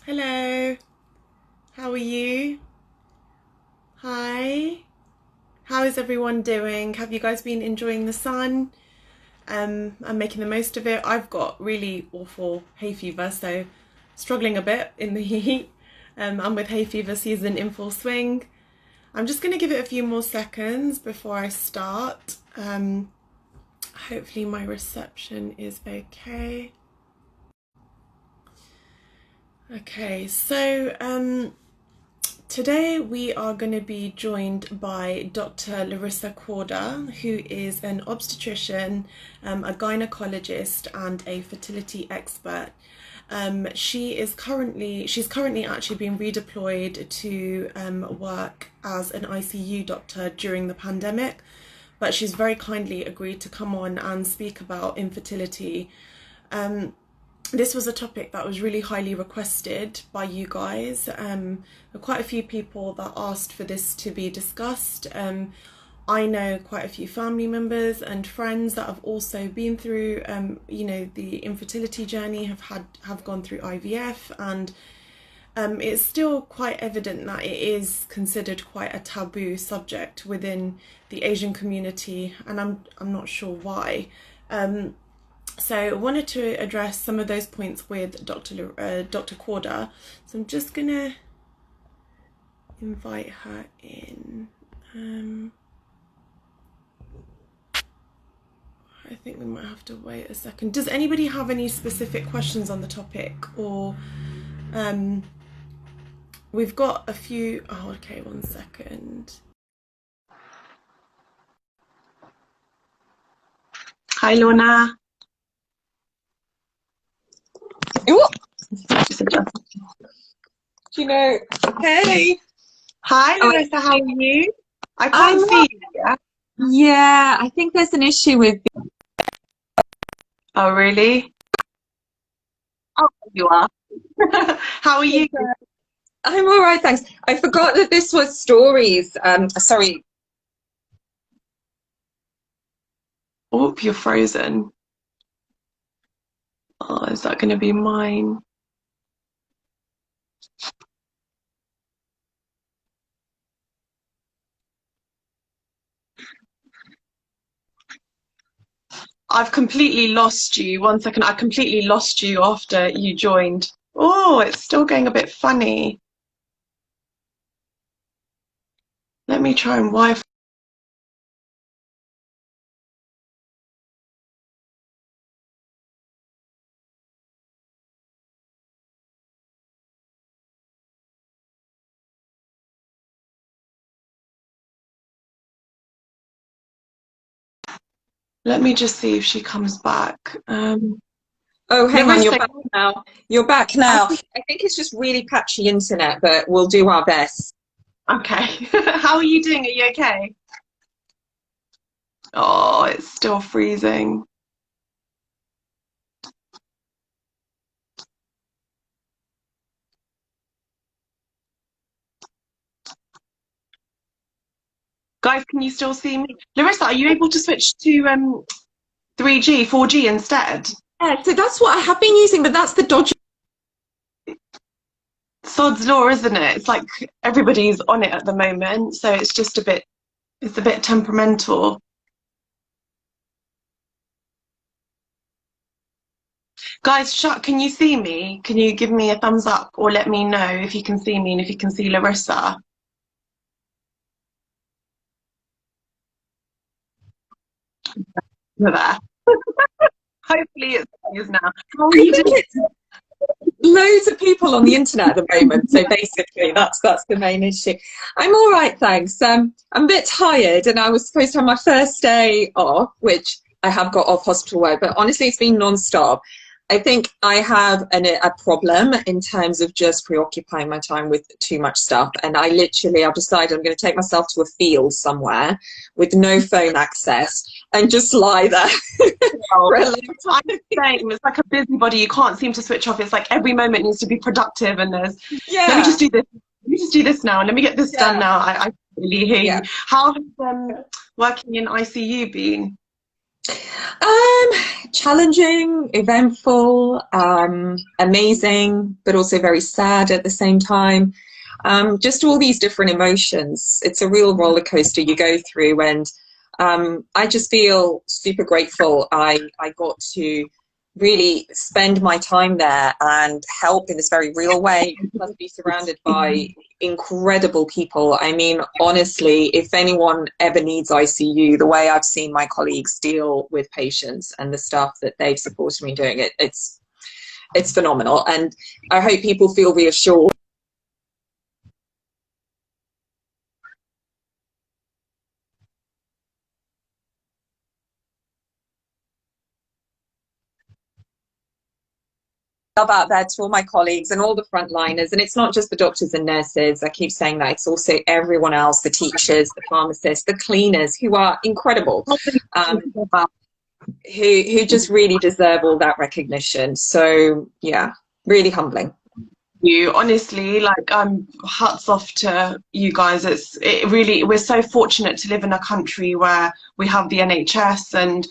Hello, how are you? Hi, how is everyone doing? Have you guys been enjoying the sun? I'm making the most of it. I've got really awful hay fever, so struggling a bit in the heat. I'm with hay fever season in full swing. I'm just going to give it a few more seconds before I start. Hopefully my reception is okay. Okay, so today we are going to be joined by Dr. Larisa Corda, who is an obstetrician, a gynecologist, and a fertility expert. She's currently actually being redeployed to work as an ICU doctor during the pandemic, but she's very kindly agreed to come on and speak about infertility. This was a topic that was really highly requested by you guys. There were quite a few people that asked for this to be discussed. I know quite a few family members and friends that have also been through, the infertility journey, have gone through IVF, and it's still quite evident that it is considered quite a taboo subject within the Asian community, and I'm not sure why. So I wanted to address some of those points with Dr. Corda. So I'm just gonna invite her in. I think we might have to wait a second. Does anybody have any specific questions on the topic, or we've got a few. Oh, okay, one second. Hi, Lorna. Ooh. Hey. Hi, Larisa, how are you? I can't see you. Yeah, I think there's an issue with. Oh, really? Oh, you are. How are you? I'm all right, thanks. I forgot that this was stories. Sorry. Oh, you're frozen. Oh, is that going to be mine? I've completely lost you. One second, I completely lost you after you joined. Oh, it's still going a bit funny. Let me try and Wi-Fi. Let me just see if she comes back. Oh, hang on, you're Larissa, back now. You're back now. I think it's just really patchy internet, but we'll do our best. okay. How are you doing? Are you okay? Oh, it's still freezing. Guys, can you still see me? Larissa, are you able to switch to 3G, 4G instead? Yeah, so that's what I have been using, but that's the dodgy. Sod's law, isn't it? It's like everybody's on it at the moment, so it's just it's a bit temperamental. Guys, can you see me? Can you give me a thumbs up or let me know if you can see me and if you can see Larissa? You're there. Hopefully it stays now. How are I you think doing? it's loads of people on the internet at the moment, so basically that's the main issue. I'm all right, thanks. I'm a bit tired, and I was supposed to have my first day off, which I have got off hospital work, but honestly, it's been non-stop. I think I have a problem in terms of just preoccupying my time with too much stuff, and I've decided I'm going to take myself to a field somewhere with no phone access and just lie there Well, for a long I'm time. the same. It's like a busybody. You can't seem to switch off. It's like every moment needs to be productive, and let me just Yeah, do this. Let me just do this now. Let me get this done yeah, now. I really hear yeah. you. How has working in ICU been? Challenging, eventful, amazing, but also very sad at the same time. Just all these different emotions. It's a real roller coaster you go through, and I just feel super grateful I got to really spend my time there and help in this very real way, and plus be surrounded by incredible people. I mean, honestly, if anyone ever needs ICU, the way I've seen my colleagues deal with patients and the stuff that they've supported me doing, it's phenomenal. And I hope people feel reassured out there to all my colleagues and all the frontliners. And it's not just the doctors and nurses. I keep saying that. It's also everyone else, the teachers, the pharmacists, the cleaners, who are incredible, who just really deserve all that recognition. So yeah, really humbling. You honestly, like, hats off to you guys. It really, we're so fortunate to live in a country where we have the NHS, and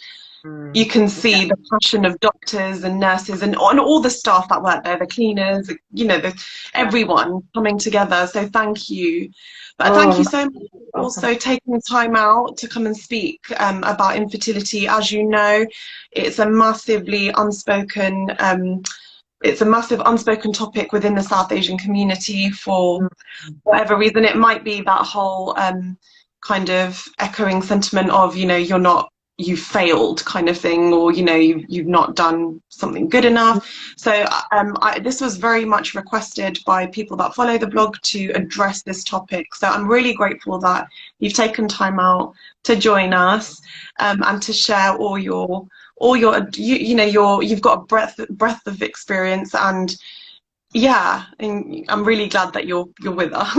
you can see the passion of doctors and nurses and all the staff that work there, the cleaners, you know, everyone coming together. So thank you. But thank you so much for also taking the time out to come and speak about infertility. As you know, it's a massively unspoken it's a massive unspoken topic within the South Asian community for whatever reason. It might be that whole kind of echoing sentiment of, you know, you failed kind of thing, or, you know, you've not done something good enough. So this was very much requested by people that follow the blog to address this topic. So I'm really grateful that you've taken time out to join us and to share all your you've got a breadth of experience, and yeah, and I'm really glad that you're with us.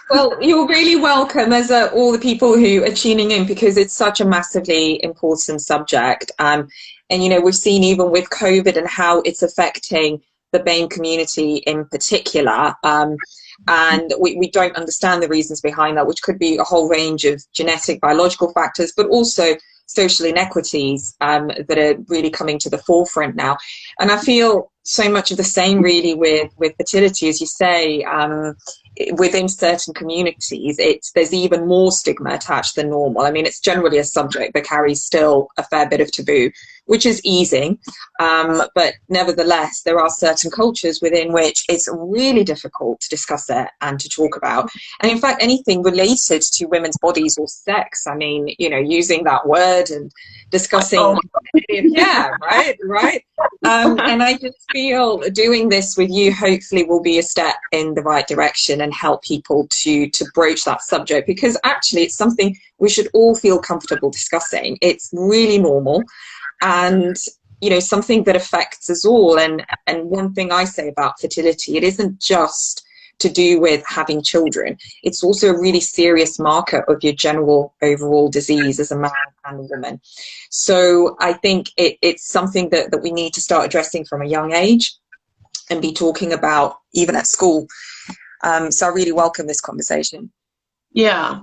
Well, you're really welcome, as all the people who are tuning in, because it's such a massively important subject. And, you know, we've seen even with COVID and how it's affecting the BAME community in particular. And we don't understand the reasons behind that, which could be a whole range of genetic, biological factors, but also social inequities that are really coming to the forefront now. And I feel so much of the same really with fertility, as you say. Within certain communities, there's even more stigma attached than normal. I mean, it's generally a subject that carries still a fair bit of taboo, which is easing. But nevertheless, there are certain cultures within which it's really difficult to discuss it and to talk about. And in fact, anything related to women's bodies or sex, I mean, you know, using that word and discussing, yeah, right. And I just feel doing this with you hopefully will be a step in the right direction and help people to broach that subject, because actually it's something we should all feel comfortable discussing. It's really normal, and you know, something that affects us all. And one thing I say about fertility, it isn't just to do with having children. It's also a really serious marker of your general overall disease as a man and a woman. So I think it's something that we need to start addressing from a young age and be talking about even at school. So I really welcome this conversation. Yeah.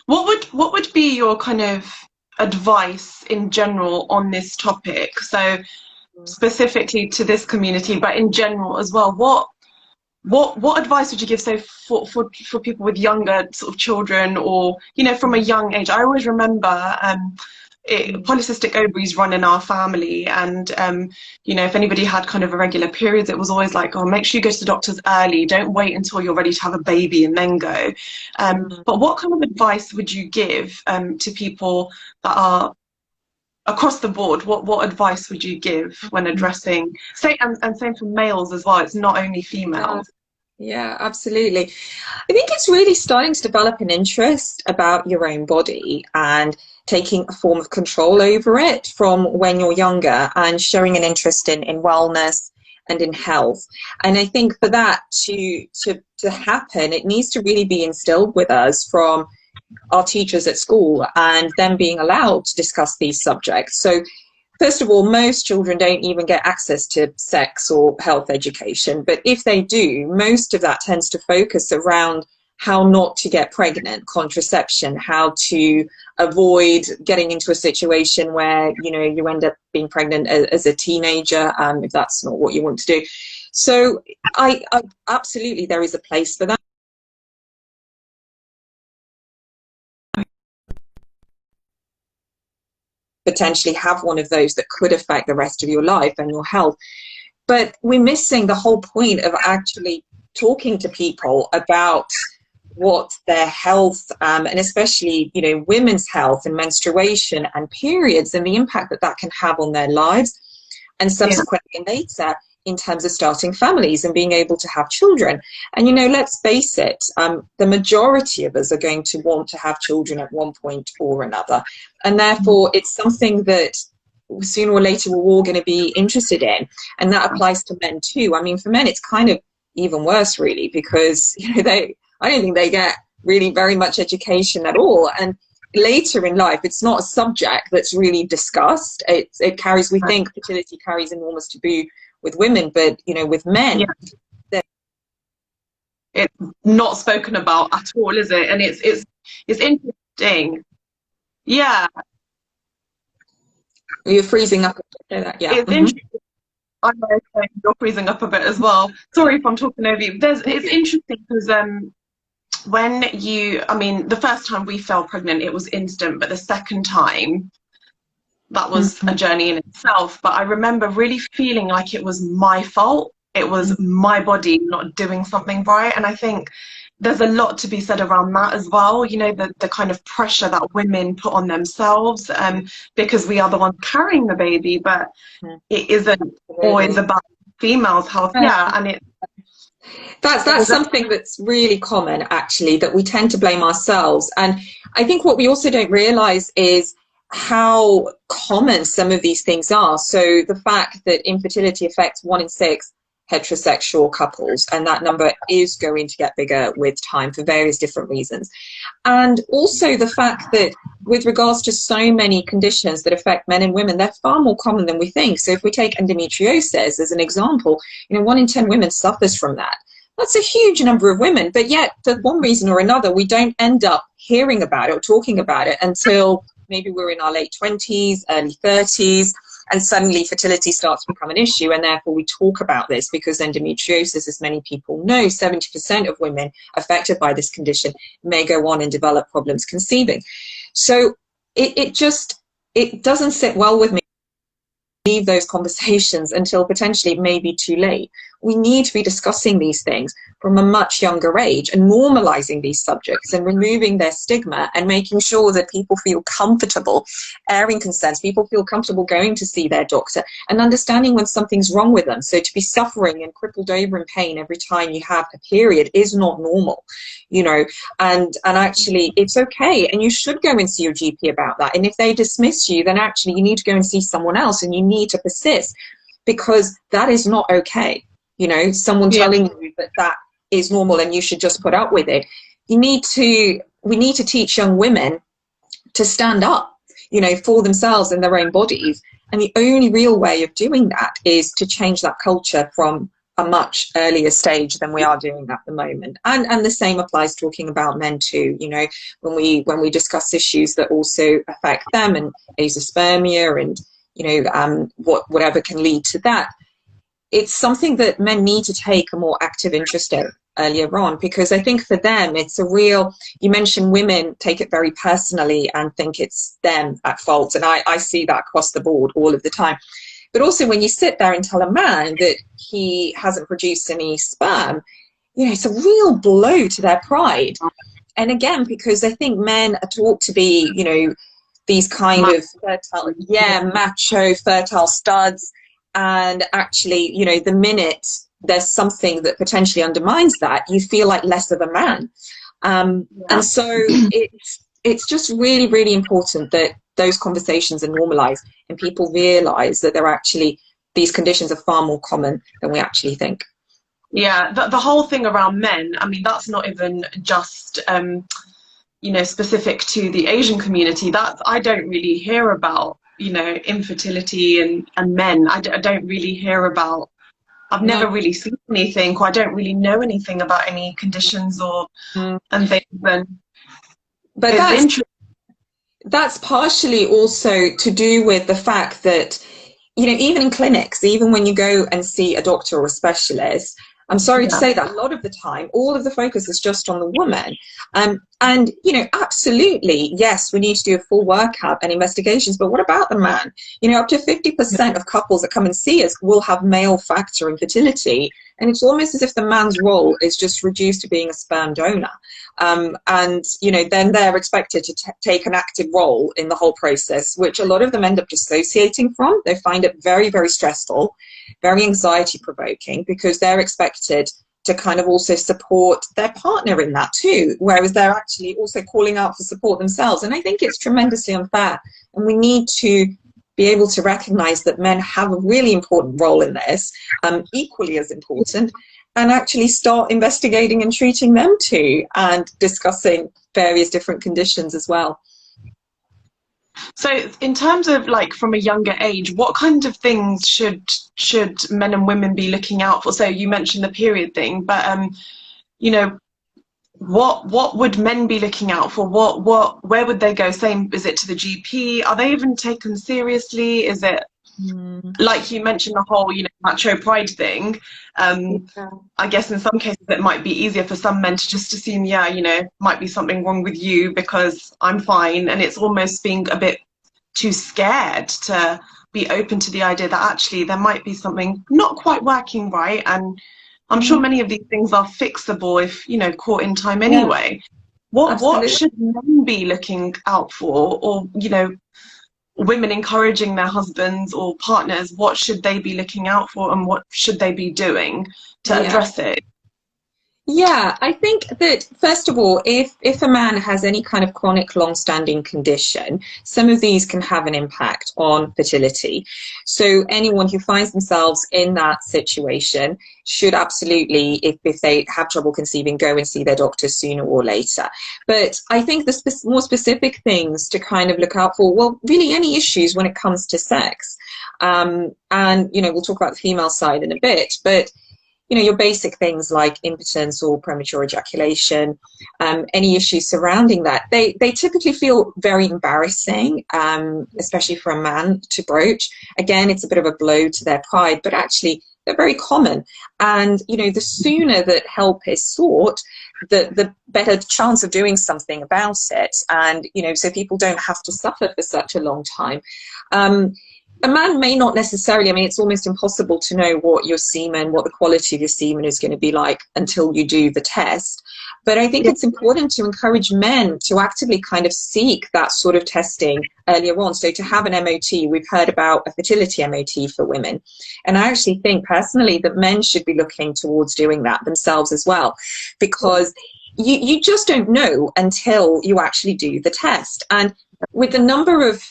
What would be your kind of advice in general on this topic? So specifically to this community, but in general as well, what advice would you give, so for people with younger sort of children, or, you know, from a young age? I always remember polycystic ovaries run in our family, and you know, if anybody had kind of irregular periods, it was always like, oh, make sure you go to the doctors early, don't wait until you're ready to have a baby and then go. But what kind of advice would you give to people that are across the board? What advice would you give when addressing, say, and same for males as well, it's not only females? Yeah, absolutely. I think it's really starting to develop an interest about your own body and taking a form of control over it from when you're younger, and showing an interest in wellness and in health. And I think for that to happen, it needs to really be instilled with us from our teachers at school, and them being allowed to discuss these subjects. So first of all, most children don't even get access to sex or health education, but if they do, most of that tends to focus around how not to get pregnant, contraception, how to avoid getting into a situation where, you know, you end up being pregnant as a teenager, if that's not what you want to do. So I absolutely, there is a place for that. Potentially have one of those that could affect the rest of your life and your health. But we're missing the whole point of actually talking to people about what their health, and especially, you know, women's health and menstruation and periods, and the impact that that can have on their lives, and subsequently later in terms of starting families and being able to have children. And, you know, let's face it, the majority of us are going to want to have children at one point or another. And therefore, it's something that sooner or later we're all going to be interested in. And that applies to men too. I mean, for men, it's kind of even worse, really, because, you know, I don't think they get really very much education at all. And later in life, it's not a subject that's really discussed. It carries, we think fertility carries enormous taboo with women, but, you know, with men, it's not spoken about at all, is it? And it's interesting. Yeah, you're freezing up. Yeah. it's interesting. I know, you're freezing up a bit as well. Sorry if I'm talking over you. It's interesting because when I mean, the first time we fell pregnant, it was instant, but the second time, that was a journey in itself. But I remember really feeling like it was my fault. It was my body not doing something right. And I think there's a lot to be said around that as well. You know, the kind of pressure that women put on themselves, because we are the ones carrying the baby, but it isn't always about females' health. Yeah, and that's something that's really common, actually, that we tend to blame ourselves. And I think what we also don't realize is how common some of these things are. So the fact that infertility affects 1 in 6 heterosexual couples, and that number is going to get bigger with time for various different reasons. And also the fact that with regards to so many conditions that affect men and women, they're far more common than we think. So if we take endometriosis as an example, you know, 1 in 10 women suffers from that. That's a huge number of women, but yet for one reason or another, we don't end up hearing about it or talking about it until maybe we're in our late 20s, early 30s, and suddenly fertility starts to become an issue, and therefore we talk about this because endometriosis, as many people know, 70% of women affected by this condition may go on and develop problems conceiving. So it doesn't sit well with me to leave those conversations until potentially it may be too late. We need to be discussing these things from a much younger age and normalizing these subjects and removing their stigma and making sure that people feel comfortable airing concerns, people feel comfortable going to see their doctor and understanding when something's wrong with them. So to be suffering and crippled over in pain every time you have a period is not normal, you know, and actually it's okay, and you should go and see your GP about that. And if they dismiss you, then actually you need to go and see someone else, and you need to persist, because that is not okay. You know, someone telling you that that is normal and you should just put up with it. We need to teach young women to stand up, you know, for themselves and their own bodies. And the only real way of doing that is to change that culture from a much earlier stage than we are doing at the moment. And the same applies talking about men too, you know, when we discuss issues that also affect them, and azoospermia and, you know, whatever can lead to that. It's something that men need to take a more active interest in earlier on, because I think for them it's a real, you mentioned women take it very personally and think it's them at fault, and I see that across the board all of the time. But also when you sit there and tell a man that he hasn't produced any sperm, you know, it's a real blow to their pride. And again, because I think men are taught to be, you know, these kind of fertile, macho, fertile studs. And actually, you know, the minute there's something that potentially undermines that, you feel like less of a man. And so it's just really, really important that those conversations are normalized and people realize that they're actually, these conditions are far more common than we actually think. Yeah, the whole thing around men, I mean, that's not even just, you know, specific to the Asian community. That I don't really hear about, you know, infertility and men. I don't really hear about I've No. never really seen anything, or I don't really know anything about any conditions or Mm. and things. And But it's interesting. that's partially also to do with the fact that, you know, even in clinics, even when you go and see a doctor or a specialist, I'm sorry to Yeah. say that a lot of the time, all of the focus is just on the woman. And, you know, absolutely, yes, we need to do a full workup and investigations, but what about the man? You know, up to 50% of couples that come and see us will have male factor infertility. And it's almost as if the man's role is just reduced to being a sperm donor. And, you know, then they're expected to take an active role in the whole process, which a lot of them end up dissociating from. They find it very, very stressful, very anxiety provoking, because they're expected to kind of also support their partner in that too, whereas they're actually also calling out for support themselves. And I think it's tremendously unfair. And we need to be able to recognize that men have a really important role in this, equally as important, and actually start investigating and treating them too, and discussing various different conditions as well. So in terms of like from a younger age, what kind of things should men and women be looking out for? So you mentioned the period thing, but you know, what would men be looking out for? Where would they go? Same, is it to the GP? Are they even taken seriously? Is it like you mentioned the whole, you know, macho pride thing? Yeah. I guess in some cases it might be easier for some men to just assume, yeah, you know, might be something wrong with you because I'm fine, and it's almost being a bit too scared to be open to the idea that actually there might be something not quite working right. And I'm sure many of these things are fixable if, you know, caught in time Yeah, anyway. What absolutely. should men be looking out for, or, you know, women encouraging their husbands or partners, what should they be looking out for and what should they be doing to Yeah. address it? Yeah, I think that first of all, if a man has any kind of chronic long-standing condition, some of these can have an impact on fertility. So anyone who finds themselves in that situation should absolutely, if they have trouble conceiving, go and see their doctor sooner or later. But I think the more specific things to kind of look out for, well, really any issues when it comes to sex. And, you know, we'll talk about the female side in a bit, but you know, your basic things like impotence or premature ejaculation, any issues surrounding that, they typically feel very embarrassing, especially for a man to broach. Again, it's a bit of a blow to their pride, but actually they're very common. And, you know, the sooner that help is sought, the better chance of doing something about it. And, you know, so people don't have to suffer for such a long time. A man may not necessarily, I mean, it's almost impossible to know what your semen, what the quality of your semen is going to be like until you do the test. But I think it's important to encourage men to actively kind of seek that sort of testing earlier on. So to have an MOT, we've heard about a fertility MOT for women. And I actually think personally that men should be looking towards doing that themselves as well, because you just don't know until you actually do the test. And with the number of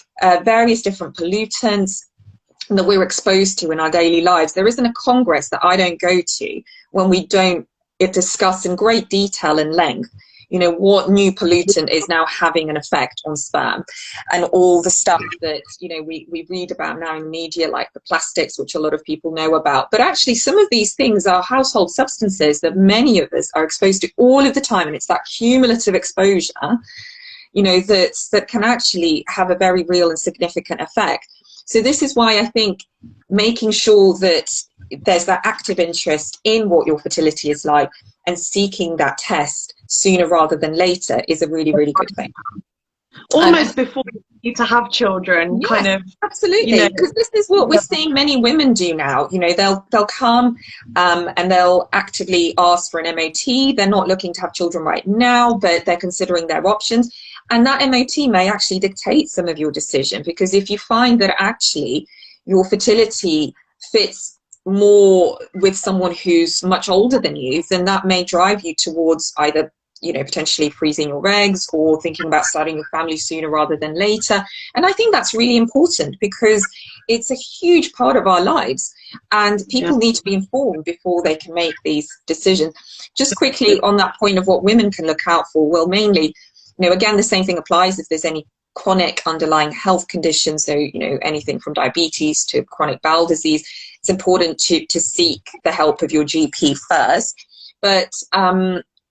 various different pollutants that we're exposed to in our daily lives, there isn't a congress that I don't go to when we don't discuss in great detail and length, you know, what new pollutant is now having an effect on sperm, and all the stuff that, you know, we read about now in media, like the plastics, which a lot of people know about. But actually some of these things are household substances that many of us are exposed to all of the time, and it's that cumulative exposure, you know, that can actually have a very real and significant effect. So this is why I think making sure that there's that active interest in what your fertility is like and seeking that test sooner rather than later is a really, really good thing. Almost before you need to have children, Yes, kind of, absolutely. you know. Because this is what we're seeing many women do now. You know, they'll come and they'll actively ask for an MOT. They're not looking to have children right now, but they're considering their options. And that MOT may actually dictate some of your decision, because if you find that actually your fertility fits more with someone who's much older than you, then that may drive you towards either, you know, potentially freezing your eggs or thinking about starting your family sooner rather than later. And I think that's really important because it's a huge part of our lives, and people need to be informed before they can make these decisions. Just quickly on that point of what women can look out for, well, mainly, you know, again, the same thing applies if there's any chronic underlying health conditions. So, you know, anything from diabetes to chronic bowel disease, it's important to seek the help of your GP first. But,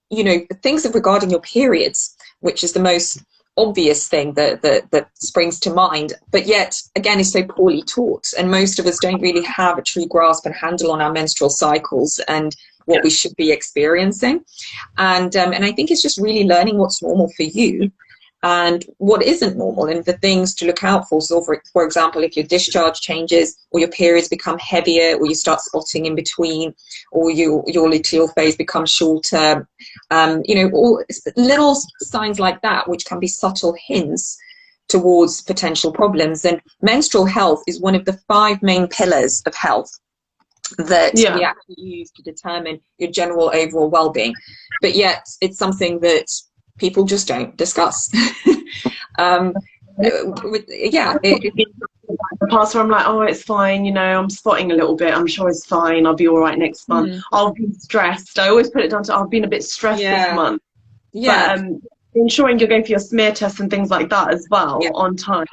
you know, things regarding your periods, which is the most obvious thing that springs to mind, but yet again is so poorly taught, and most of us don't really have a true grasp and handle on our menstrual cycles and what we should be experiencing. And I think it's just really learning what's normal for you and what isn't normal, and the things to look out for. So for example, if your discharge changes, or your periods become heavier, or you start spotting in between, or your luteal phase becomes shorter, you know, all little signs like that, which can be subtle hints towards potential problems. And menstrual health is one of the 5 main pillars of health that we actually use to determine your general overall well-being, but yet it's something that people just don't discuss. The past where I'm like, oh, it's fine, you know, I'm spotting a little bit, I'm sure it's fine, I'll be all right next month. I'll be stressed. I always put it down to I've been a bit stressed this month. But ensuring you're going for your smear tests and things like that as well on time.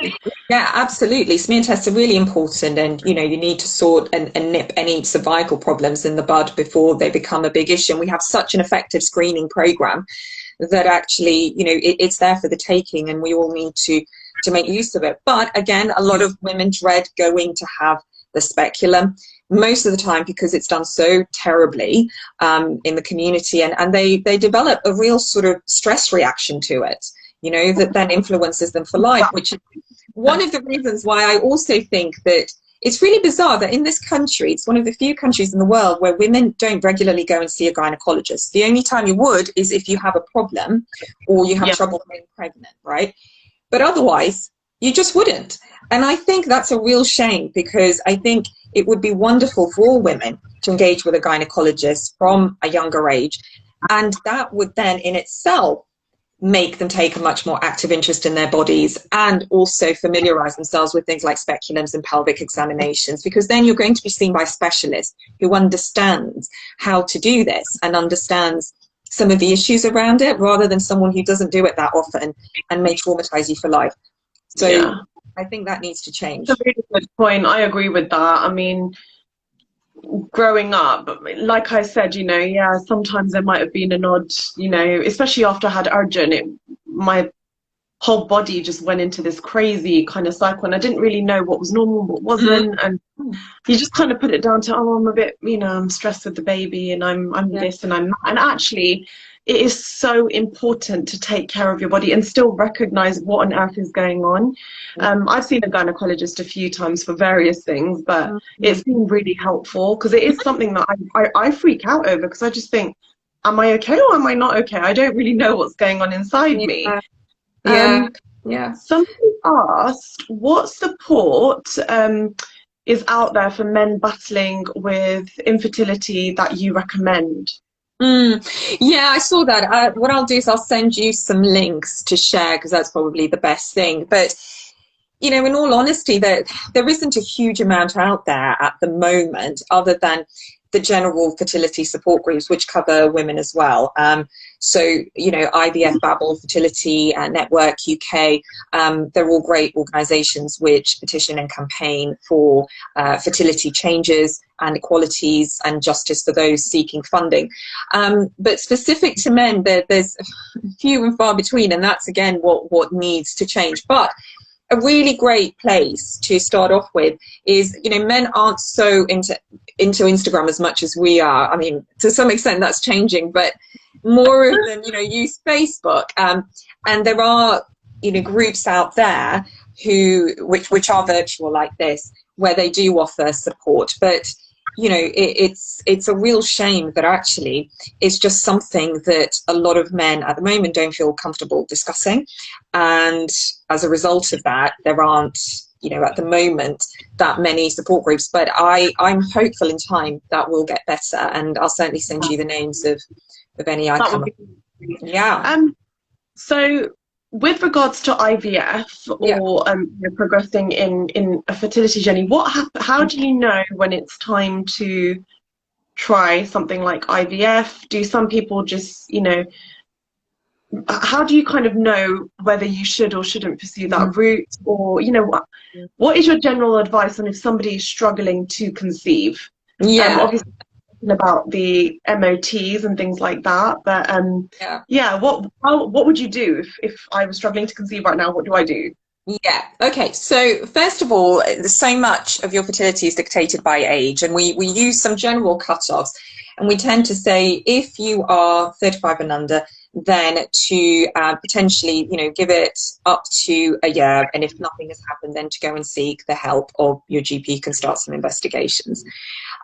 Yeah, absolutely. Smear tests are really important, and you know, you need to sort and nip any cervical problems in the bud before they become a big issue. And we have such an effective screening program that actually, you know, it's there for the taking, and we all need to make use of it. But again, a lot of women dread going to have the speculum, most of the time because it's done so terribly in the community, and they develop a real sort of stress reaction to it, you know, that then influences them for life, which is one of the reasons why I also think that it's really bizarre that in this country, it's one of the few countries in the world where women don't regularly go and see a gynecologist. The only time you would is if you have a problem or you have trouble getting pregnant, right? But otherwise, you just wouldn't. And I think that's a real shame, because I think it would be wonderful for all women to engage with a gynecologist from a younger age. And that would then in itself make them take a much more active interest in their bodies, and also familiarize themselves with things like speculums and pelvic examinations, because then you're going to be seen by specialists who understands how to do this and understands some of the issues around it, rather than someone who doesn't do it that often and may traumatize you for life. So I think that needs to change. That's a really good point. I agree with that. I mean, growing up, like I said, you know, sometimes there might have been an odd, you know, especially after I had Arjun, my whole body just went into this crazy kind of cycle, and I didn't really know what was normal, what wasn't, and you just kind of put it down to, oh, I'm a bit, you know, I'm stressed with the baby, and I'm this and I'm that. And actually, it is so important to take care of your body and still recognize what on earth is going on. I've seen a gynecologist a few times for various things, but it's been really helpful, because it is something that I freak out over, because I just think, am I okay or am I not okay? I don't really know what's going on inside me. Somebody asked, what support is out there for men battling with infertility that you recommend? Yeah, I saw that. What I'll do is I'll send you some links to share, because that's probably the best thing. But, you know, in all honesty, there isn't a huge amount out there at the moment, other than the general fertility support groups, which cover women as well. So, you know, IVF Babel, Fertility Network UK, they're all great organisations which petition and campaign for fertility changes and equalities and justice for those seeking funding. But specific to men, there's few and far between, and that's again what needs to change. But a really great place to start off with is, you know, men aren't so into Instagram as much as we are. I mean, to some extent that's changing, but more of them, you know, use Facebook. And there are, you know, groups out there which are virtual like this, where they do offer support. But, you know, it's a real shame that actually it's just something that a lot of men at the moment don't feel comfortable discussing. And as a result of that, there aren't, you know, at the moment that many support groups. But I'm hopeful in time that will get better, and I'll certainly send you the names of any I come up. So with regards to IVF or progressing in a fertility journey, how do you know when it's time to try something like IVF? Do some people just, you know, how do you kind of know whether you should or shouldn't pursue that route? Or, you know, what is your general advice on if somebody is struggling to conceive? Yeah. Obviously about the MOTs and things like that, but Yeah. yeah, what would you do if I was struggling to conceive right now? What do I do? Yeah. Okay. So first of all, so much of your fertility is dictated by age, and we use some general cutoffs, and we tend to say if you are 35 and under, then to potentially, give it up to a year, and if nothing has happened, then to go and seek the help of your GP. Can start some investigations.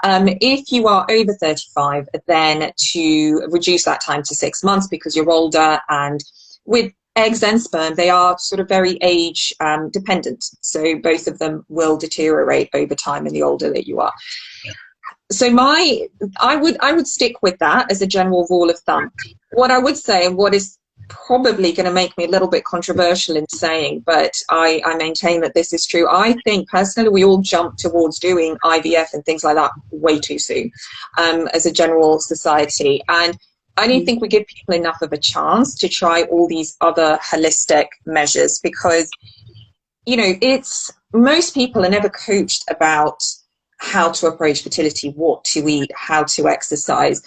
If you are over 35, then to reduce that time to 6 months because you're older, and with eggs and sperm, they are sort of very age dependent. So both of them will deteriorate over time in the older that you are. So I would stick with that as a general rule of thumb. What I would say, and what is probably going to make me a little bit controversial in saying, but I maintain that this is true. I think personally we all jump towards doing IVF and things like that way too soon as a general society. And I don't think we give people enough of a chance to try all these other holistic measures because, it's most people are never coached about how to approach fertility, what to eat, how to exercise,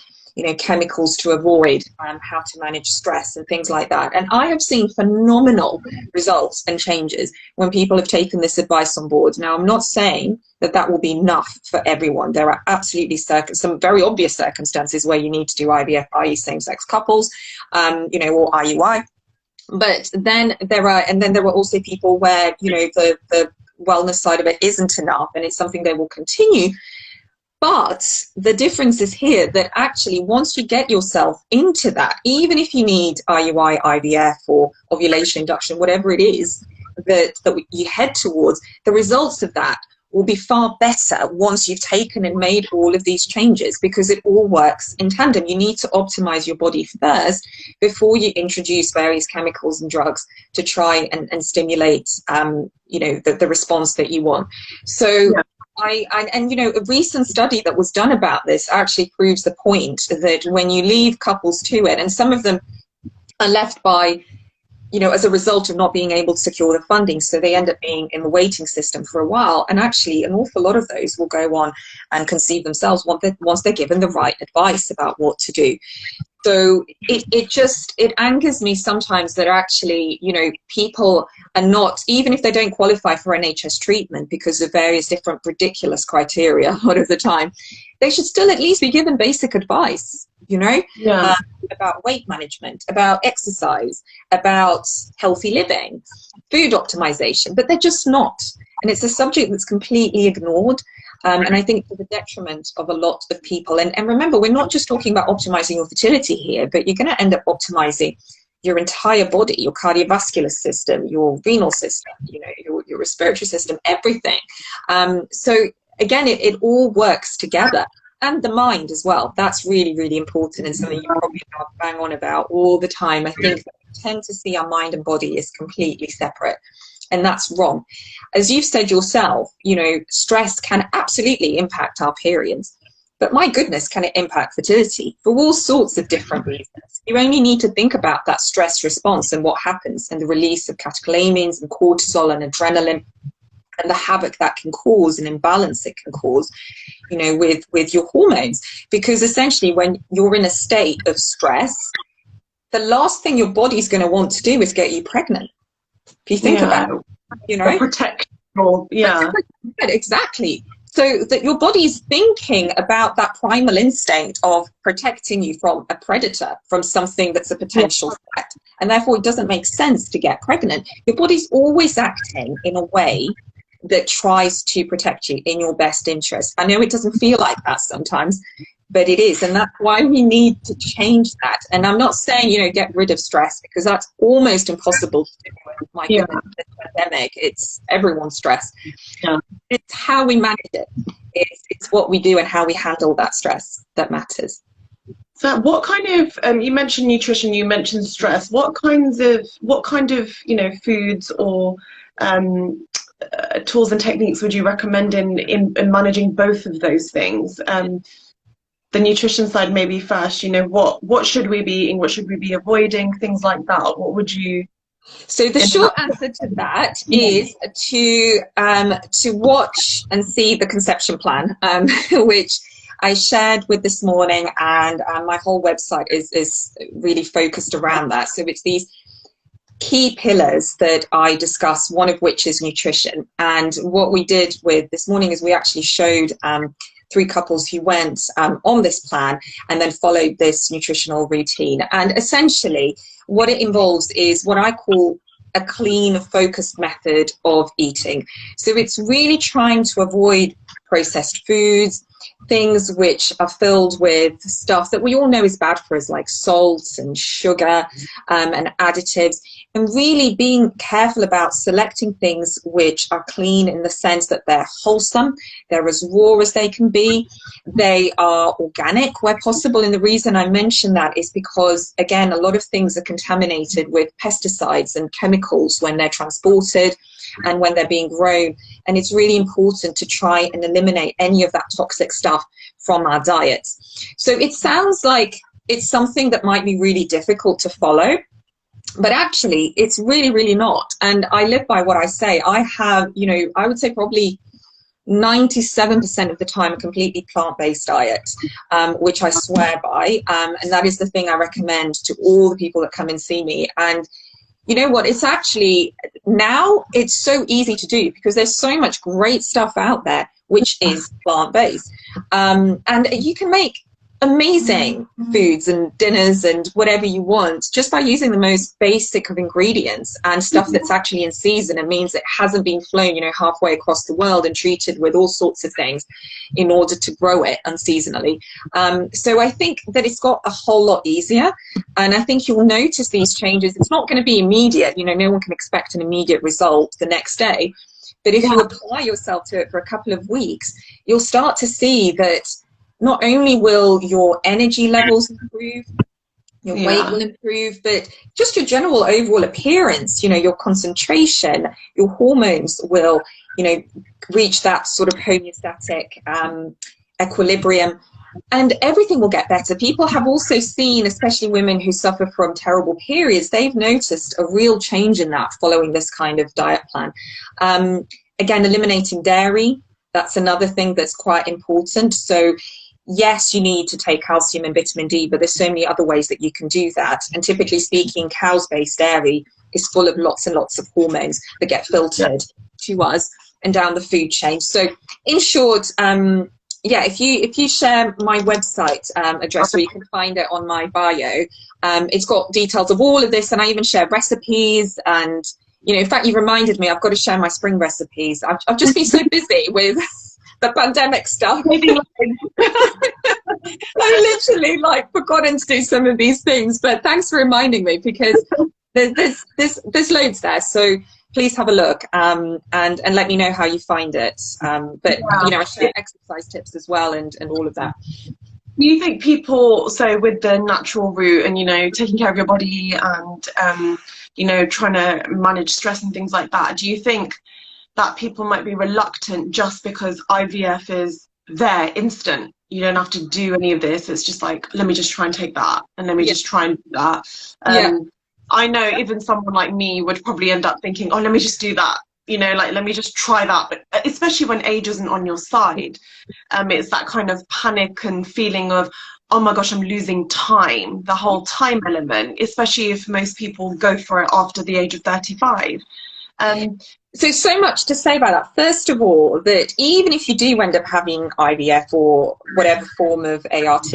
chemicals to avoid, how to manage stress and things like that. And I have seen phenomenal results and changes when people have taken this advice on board. Now, I'm not saying that that will be enough for everyone. There are absolutely some very obvious circumstances where you need to do IVF, i.e. same-sex couples, or IUI. But then there are also people where, the wellness side of it isn't enough and it's something they will continue. But the difference is here that actually once you get yourself into that, even if you need IUI, IVF or ovulation induction, whatever it is that you head towards, the results of that will be far better once you've taken and made all of these changes because it all works in tandem. You need to optimize your body first before you introduce various chemicals and drugs to try and stimulate, the response that you want. So yeah. A recent study that was done about this actually proves the point that when you leave couples to it, and some of them are left by, as a result of not being able to secure the funding, so they end up being in the waiting system for a while, and actually an awful lot of those will go on and conceive themselves once they're given the right advice about what to do. So it angers me sometimes that actually, people are not, even if they don't qualify for NHS treatment because of various different ridiculous criteria a lot of the time, they should still at least be given basic advice, about weight management, about exercise, about healthy living, food optimization, but they're just not. And it's a subject that's completely ignored. And I think to the detriment of a lot of people. And remember, we're not just talking about optimizing your fertility here, but you're going to end up optimizing your entire body, your cardiovascular system, your renal system, your respiratory system, everything. So again, it all works together. And the mind as well. That's really, really important and something you probably bang on about all the time. I think that we tend to see our mind and body as completely separate. And that's wrong. As you've said yourself, stress can absolutely impact our periods. But my goodness, can it impact fertility for all sorts of different reasons? You only need to think about that stress response and what happens and the release of catecholamines and cortisol and adrenaline and the havoc that can cause and imbalance it can cause, with your hormones. Because essentially when you're in a state of stress, the last thing your body's going to want to do is get you pregnant. If you think about it, protect or exactly. So that your body's thinking about that primal instinct of protecting you from a predator, from something that's a potential threat. And therefore it doesn't make sense to get pregnant. Your body's always acting in a way that tries to protect you in your best interest. I know it doesn't feel like that sometimes, but it is. And that's why we need to change that. And I'm not saying, get rid of stress, because that's almost impossible to do. My goodness, this pandemic, it's everyone's stress. Yeah. It's how we manage it. It's what we do and how we handle that stress that matters. So what kind of, you mentioned nutrition, you mentioned stress, what kind of, foods or tools and techniques would you recommend in managing both of those things? the nutrition side maybe first. You know, what should we be eating? What should we be avoiding? Things like that. What would you? So the short answer to that is to watch and see the conception plan, which I shared with this morning, and my whole website is really focused around that. So it's these key pillars that I discuss, one of which is nutrition. And what we did with this morning is we actually showed 3 couples who went on this plan and then followed this nutritional routine. And essentially what it involves is what I call a clean, focused method of eating. So it's really trying to avoid processed foods, things which are filled with stuff that we all know is bad for us, like salts and sugar and additives, and really being careful about selecting things which are clean in the sense that they're wholesome, they're as raw as they can be, they are organic where possible. And the reason I mention that is because, again, a lot of things are contaminated with pesticides and chemicals when they're transported and when they're being grown, and it's really important to try and eliminate any of that toxic stuff from our diets. So it sounds like it's something that might be really difficult to follow, but actually it's really, really not. And I live by what I say. I have, you know, I would say probably 97% of the time a completely plant-based diet, which I swear by, and that is the thing I recommend to all the people that come and see me. And you know what, it's actually, now it's so easy to do because there's so much great stuff out there which is plant-based, and you can make amazing foods and dinners and whatever you want just by using the most basic of ingredients and stuff that's actually in season. It means it hasn't been flown, you know, halfway across the world and treated with all sorts of things in order to grow it unseasonally. So I think that it's got a whole lot easier, and I think you'll notice these changes. It's not going to be immediate, you know, no one can expect an immediate result the next day, but if you apply yourself to it for a couple of weeks, you'll start to see that not only will your energy levels improve, your weight will improve, but just your general overall appearance, you know, your concentration, your hormones will, you know, reach that sort of homeostatic equilibrium, and everything will get better. People have also seen, especially women who suffer from terrible periods, they've noticed a real change in that following this kind of diet plan. Again, eliminating dairy, that's another thing that's quite important. So yes, you need to take calcium and vitamin D, but there's so many other ways that you can do that. And typically speaking, cows-based dairy is full of lots and lots of hormones that get filtered to us and down the food chain. So in short, yeah, if you share my website address, where you can find it on my bio, it's got details of all of this, and I even share recipes. And you know, in fact, you reminded me, I've got to share my spring recipes. I've just been so busy with the pandemic stuff. I literally like forgotten to do some of these things, but thanks for reminding me, because there's loads there. So please have a look, and let me know how you find it. But you know, I share exercise tips as well, and all of that. Do you think people, so with the natural route and, you know, taking care of your body and you know, trying to manage stress and things like that, do you think that people might be reluctant just because IVF is there, instant? You don't have to do any of this. It's just like, let me just try and take that, and let me just try and do that. I know even someone like me would probably end up thinking, oh, let me just do that. You know, like, let me just try that. But especially when age isn't on your side, it's that kind of panic and feeling of, oh my gosh, I'm losing time, the whole time element, especially if most people go for it after the age of 35. So much to say about that. First of all, that even if you do end up having IVF or whatever form of ART,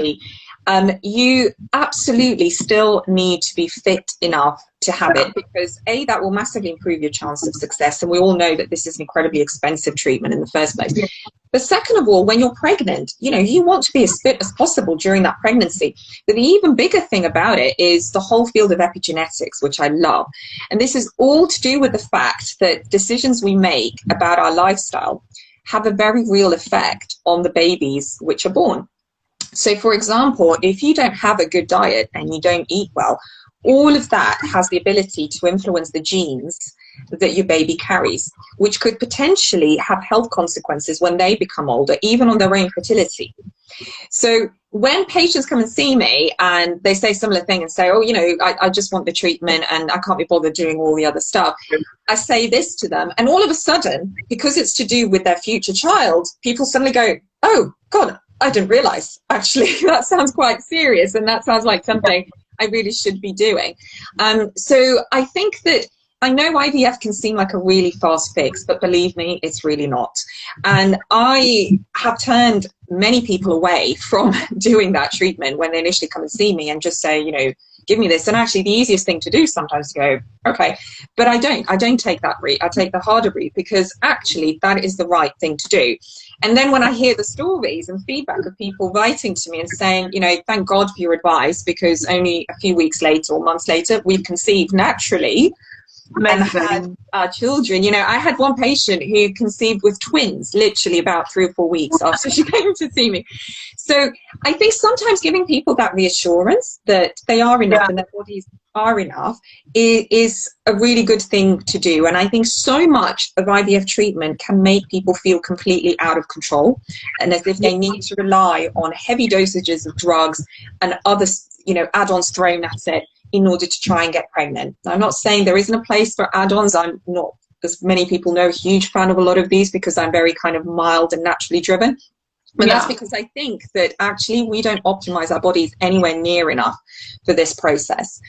you absolutely still need to be fit enough to have it, because A, that will massively improve your chance of success, and we all know that this is an incredibly expensive treatment in the first place. But second of all, when you're pregnant, you know, you want to be as fit as possible during that pregnancy. But the even bigger thing about it is the whole field of epigenetics, which I love. And this is all to do with the fact that decisions we make about our lifestyle have a very real effect on the babies which are born. So for example, if you don't have a good diet and you don't eat well, all of that has the ability to influence the genes that your baby carries, which could potentially have health consequences when they become older, even on their own fertility. So when patients come and see me and they say similar thing and say, oh, you know, I just want the treatment and I can't be bothered doing all the other stuff, I say this to them, and all of a sudden, because it's to do with their future child, people suddenly go, oh God, I didn't realize, actually that sounds quite serious, and that sounds like something I really should be doing. So I think that, I know IVF can seem like a really fast fix, but believe me, it's really not. And I have turned many people away from doing that treatment when they initially come and see me and just say, you know, give me this. And actually the easiest thing to do sometimes is to go, okay, but I don't take that route. I take the harder route, because actually that is the right thing to do. And then when I hear the stories and feedback of people writing to me and saying, you know, thank God for your advice, because only a few weeks later or months later, we've conceived naturally. Amazing. And had our children. You know, I had one patient who conceived with twins literally about 3 or 4 weeks after she came to see me. So I think sometimes giving people that reassurance that they are enough and their bodies are enough is a really good thing to do. And I think so much of IVF treatment can make people feel completely out of control, and as if they need to rely on heavy dosages of drugs and other, you know, add-ons thrown at it in order to try and get pregnant. I'm not saying there isn't a place for add-ons. I'm not, as many people know, a huge fan of a lot of these, because I'm very kind of mild and naturally driven. But that's because I think that actually we don't optimize our bodies anywhere near enough for this process.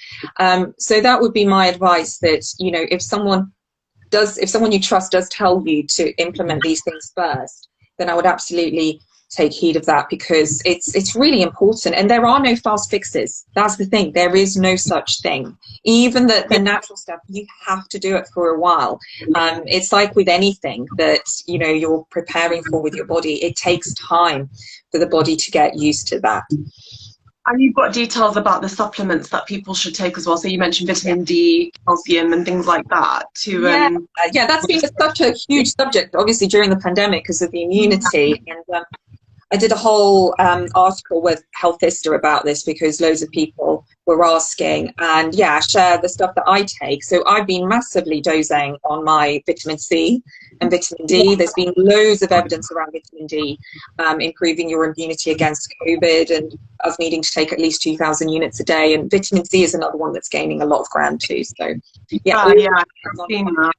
So that would be my advice, that, you know, if someone you trust does tell you to implement these things first, then I would absolutely take heed of that, because it's really important. And there are no fast fixes. That's the thing. There is no such thing. Even the natural stuff, you have to do it for a while. It's like with anything that, you know, you're preparing for with your body. It takes time for the body to get used to that. And you've got details about the supplements that people should take as well. So you mentioned vitamin D, calcium, and things like that. That's been such a huge subject, obviously, during the pandemic because of the immunity. And I did a whole article with Health Insta about this, because loads of people were asking, and I share the stuff that I take. So I've been massively dosing on my vitamin C and vitamin D. There's been loads of evidence around vitamin D improving your immunity against COVID, and us needing to take at least 2,000 units a day. And vitamin C is another one that's gaining a lot of ground too. So I've seen that.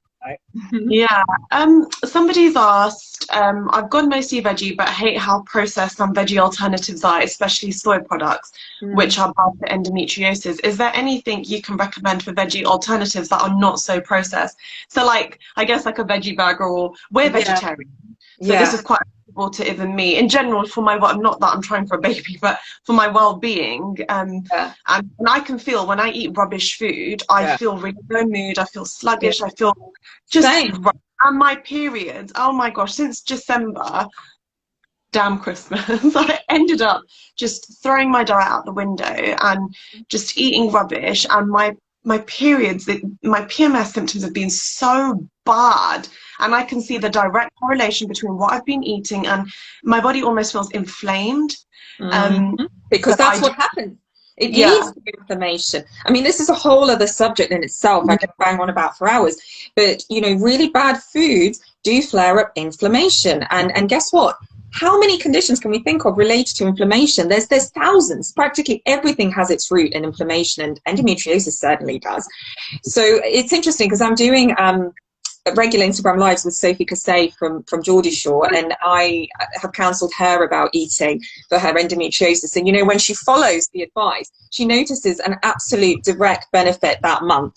Somebody's asked, I've gone mostly veggie but hate how processed some veggie alternatives are, especially soy products, which are bad for endometriosis. Is there anything you can recommend for veggie alternatives that are not so processed? So like, I guess like a veggie burger, or we're vegetarian, so this is quite applicable to even me in general, for my, not that I'm trying for a baby, but for my well-being. And I can feel when I eat rubbish food, I feel really no mood, I feel sluggish, I feel just and my periods, oh my gosh, since December, damn Christmas, I ended up just throwing my diet out the window and just eating rubbish. And my periods, my PMS symptoms have been so bad, and I can see the direct correlation between what I've been eating, and my body almost feels inflamed. Because that's what happens. It leads to inflammation. I mean, this is a whole other subject in itself. I could bang on about for hours. But, you know, really bad foods do flare up inflammation. And guess what? How many conditions can we think of related to inflammation? There's thousands. Practically everything has its root in inflammation, and endometriosis certainly does. So it's interesting, because I'm doing regular Instagram lives with Sophie Casey from Geordie Shore, and I have counselled her about eating for her endometriosis. And you know, when she follows the advice, she notices an absolute direct benefit that month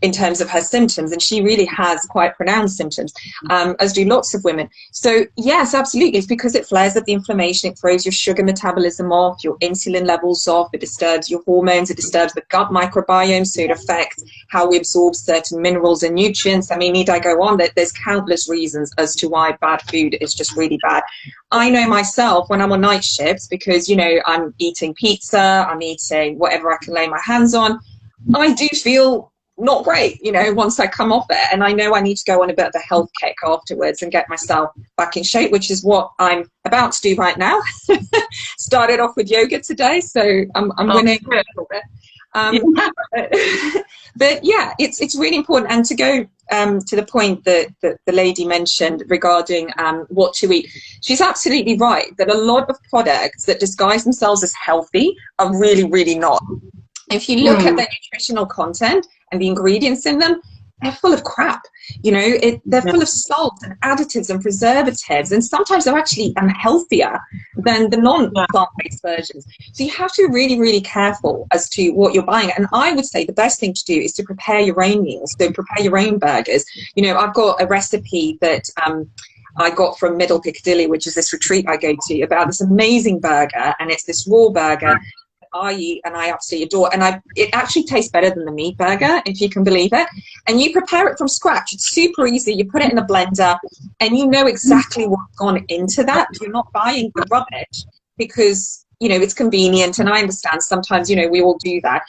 in terms of her symptoms, and she really has quite pronounced symptoms, as do lots of women. So yes, absolutely, it's because it flares up the inflammation, it throws your sugar metabolism off, your insulin levels off, it disturbs your hormones, it disturbs the gut microbiome, so it affects how we absorb certain minerals and nutrients. I mean, need I go on? There's countless reasons as to why bad food is just really bad. I know myself when I'm on night shifts, because, you know, I'm eating pizza, I'm eating whatever I can lay my hands on, I do feel not great, you know, once I come off it. And I know I need to go on a bit of a health kick afterwards and get myself back in shape, which is what I'm about to do right now. Started off with yoga today, so I'm winning a little bit. But yeah, it's really important. And to go to the point that the lady mentioned regarding what to eat, she's absolutely right that a lot of products that disguise themselves as healthy are really, really not. If you look at their nutritional content and the ingredients in them, they're full of crap. You know, they're full of salt and additives and preservatives, and sometimes they're actually healthier than the non-plant-based versions. So you have to be really, really careful as to what you're buying. And I would say the best thing to do is to prepare your own meals, so prepare your own burgers. You know, I've got a recipe that I got from Middle Piccadilly, which is this retreat I go to, about this amazing burger, and it's this raw burger I eat and I absolutely adore, and it actually tastes better than the meat burger, if you can believe it. And you prepare it from scratch. It's super easy. You put it in a blender and you know exactly what's gone into that. You're not buying the rubbish because, you know, it's convenient, and I understand sometimes, you know, we all do that.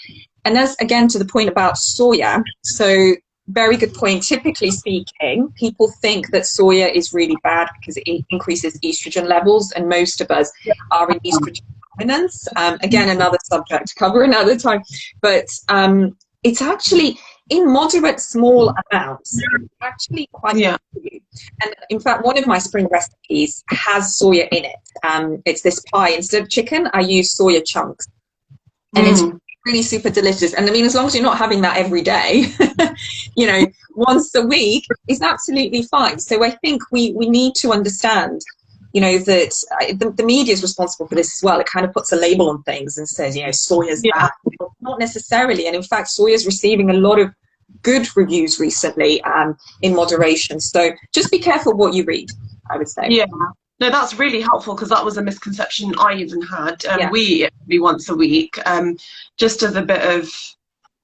And that's again to the point about soya. So very good point. Typically speaking, people think that soya is really bad because it increases estrogen levels, and most of us are in estrogen dominance. Again, another subject to cover another time, but it's actually in moderate small amounts, actually quite good for you. And in fact, one of my spring recipes has soya in it. It's this pie. Instead of chicken, I use soya chunks, and it's really super delicious. And I mean, as long as you're not having that every day, you know, once a week is absolutely fine. So I think we need to understand, you know, that the media is responsible for this as well. It kind of puts a label on things and says, you know, soya's bad. Not necessarily. And in fact, soya is receiving a lot of good reviews recently, in moderation. So just be careful what you read, I would say. Yeah. No, that's really helpful, because that was a misconception I even had. We eat it maybe once a week, just as a bit of,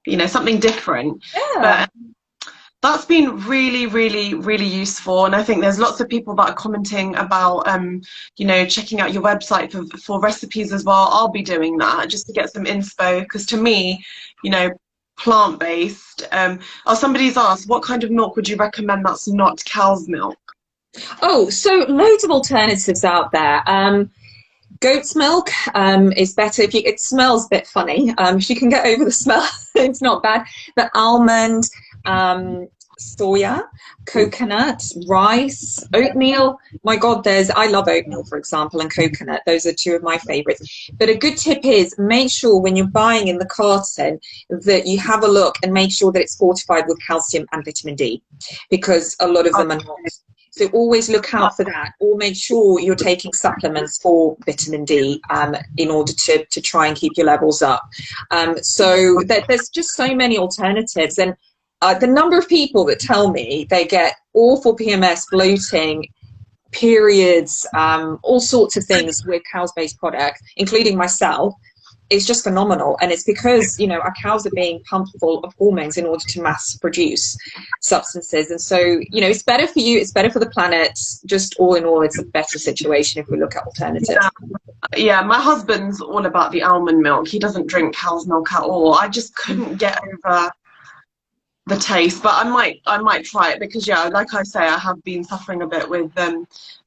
you know, something different. But that's been really, really, really useful. And I think there's lots of people that are commenting about, you know, checking out your website for recipes as well. I'll be doing that just to get some inspo, because to me, you know, plant-based. Somebody's asked, what kind of milk would you recommend that's not cow's milk? Oh, so loads of alternatives out there. Goat's milk is better. It smells a bit funny. If you can get over the smell, it's not bad. But almond, soya, coconut, rice, oatmeal. My God, I love oatmeal, for example, and coconut. Those are two of my favorites. But a good tip is make sure when you're buying in the carton that you have a look and make sure that it's fortified with calcium and vitamin D, because a lot of them are not. So always look out for that, or make sure you're taking supplements for vitamin D in order to try and keep your levels up. So there's just so many alternatives. And the number of people that tell me they get awful PMS, bloating, periods, all sorts of things with cows-based products, including myself, is just phenomenal. And it's because, you know, our cows are being pumped full of hormones in order to mass produce substances. And so, you know, it's better for you, it's better for the planet. Just all in all, it's a better situation if we look at alternatives. Yeah, my husband's all about the almond milk. He doesn't drink cow's milk at all. I just couldn't get over the taste, but I might try it, because yeah, like I say, I have been suffering a bit with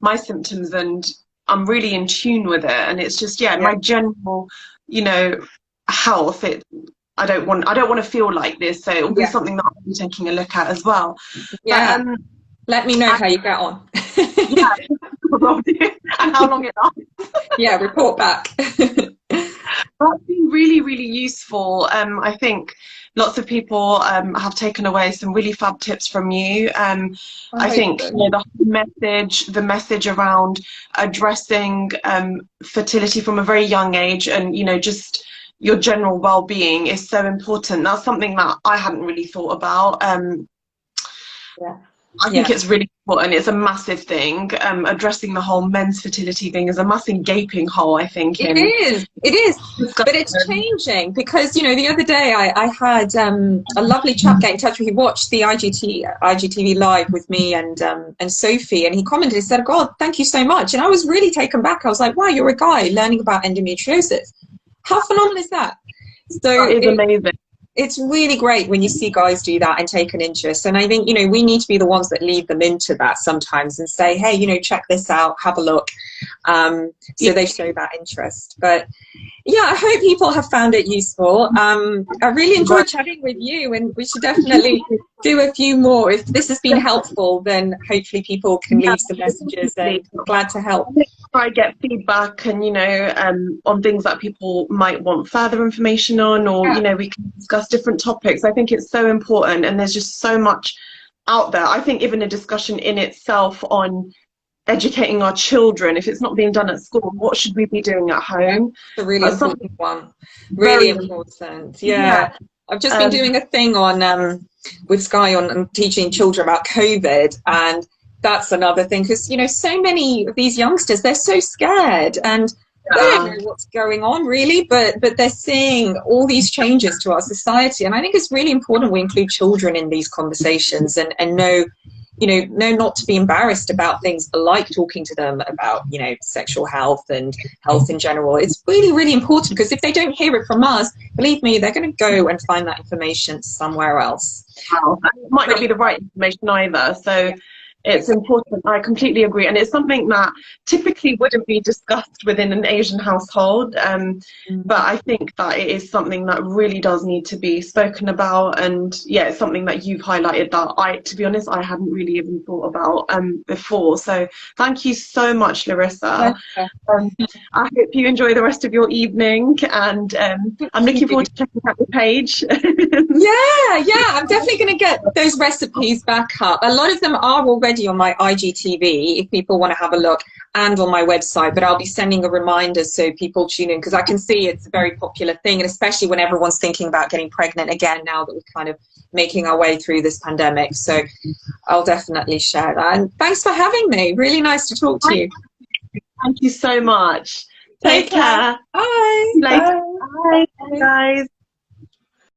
my symptoms, and I'm really in tune with it. And it's just my general, you know, health. I don't want to feel like this, so it'll be something that I'll be taking a look at as well. Yeah. But, let me know how you get on. Yeah, and how long it lasts. Yeah, report back. That's been really, really useful. I think lots of people have taken away some really fab tips from you. I think, you know, the message around addressing fertility from a very young age, and, you know, just your general well-being is so important. That's something that I hadn't really thought about. I think it's really important. It's a massive thing. Addressing the whole men's fertility thing is a massive gaping hole, I think. It is, but it's changing, because, you know, the other day I had a lovely chap get in touch with me. He watched the IGTV live with me and Sophie, and he commented, he said, God, thank you so much. And I was really taken back. I was like, wow, you're a guy learning about endometriosis. How phenomenal is that? So it's amazing. It's really great when you see guys do that and take an interest. And I think, you know, we need to be the ones that lead them into that sometimes and say, hey, you know, check this out, have a look. So they show that interest. But Yeah, I hope people have found it useful. I really enjoyed chatting with you, and we should definitely do a few more. If this has been helpful, then hopefully people can Yeah, leave some messages, and glad to help. try get feedback and on things that people might want further information on, or Yeah, we can discuss different topics. I think it's so important, and there's just so much out there. I think even a discussion in itself on educating our children, if it's not being done at school, what should we be doing at yeah, home? it's a really That's something important one. Really very important. yeah. Yeah. I've just been doing a thing on with Sky on teaching children about COVID, and that's another thing because so many of these youngsters, they're so scared and they don't Yeah. know what's going on really, but they're seeing all these changes to our society, and I think it's really important we include children in these conversations and know not to be embarrassed about things like talking to them about, sexual health and health in general. It's really, really important because if they don't hear it from us, believe me, they're going to go and find that information somewhere else. Wow. It might not be the right information either. So it's important. I completely agree. And it's something that typically wouldn't be discussed within an Asian household. But I think that it is something that really does need to be spoken about. And yeah, it's something that you've highlighted that to be honest, I hadn't really even thought about before. So thank you so much, Larissa. I hope you enjoy the rest of your evening, and I'm looking forward to checking out the page. Yeah, I'm definitely going to get those recipes back up. A lot of them are already on my IGTV if people want to have a look, and on my website, but I'll be sending a reminder so people tune in, because I can see it's a very popular thing, and especially when everyone's thinking about getting pregnant again now that we're kind of making our way through this pandemic. So I'll definitely share that. And thanks for having me. Really nice to talk to you. Thank you so much. Take care. Bye. See you later. Bye. Bye, guys.